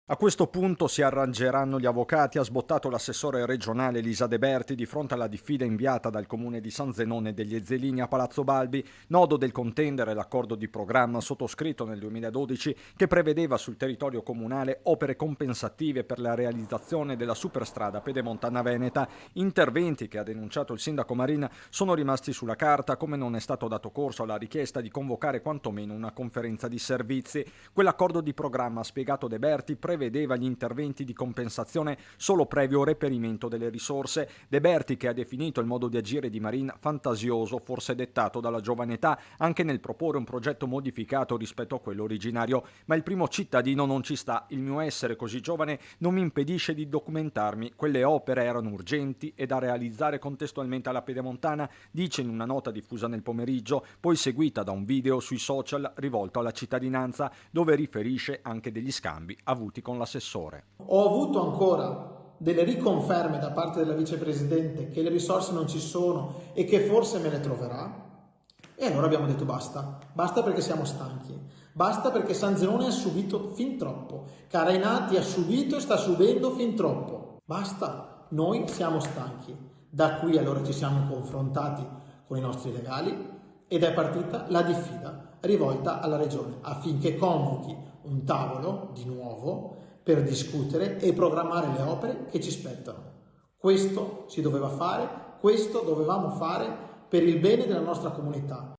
A questo punto si arrangeranno gli avvocati, ha sbottato l'assessore regionale Elisa De Berti di fronte alla diffida inviata dal comune di San Zenone degli Ezzelini a Palazzo Balbi. Nodo del contendere l'accordo di programma sottoscritto nel 2012 che prevedeva sul territorio comunale opere compensative per la realizzazione della superstrada pedemontana veneta. Interventi che ha denunciato il sindaco Marin sono rimasti sulla carta, come non è stato dato corso alla richiesta di convocare quantomeno una conferenza di servizi. Quell'accordo di programma, ha spiegato De Berti, prevedeva gli interventi di compensazione solo previo reperimento delle risorse. De Berti, che ha definito il modo di agire di Marin fantasioso, forse dettato dalla giovane età, anche nel proporre un progetto modificato rispetto a quello originario. Ma il primo cittadino non ci sta. Il mio essere così giovane non mi impedisce di documentarmi. Quelle opere erano urgenti e da realizzare contestualmente alla pedemontana, dice in una nota diffusa nel pomeriggio, poi seguita da un video sui social rivolto alla cittadinanza, dove riferisce anche degli scambi avuti con l'assessore. Ho avuto ancora delle riconferme da parte della vicepresidente che le risorse non ci sono e che forse me le troverà. E allora abbiamo detto basta, basta perché siamo stanchi, basta perché San Zenone ha subito fin troppo, Carainati ha subito e sta subendo fin troppo. Basta, noi siamo stanchi. Da qui allora ci siamo confrontati con i nostri legali ed è partita la diffida rivolta alla regione affinché convochi un tavolo di nuovo per discutere e programmare le opere che ci spettano. Questo si doveva fare, questo dovevamo fare per il bene della nostra comunità,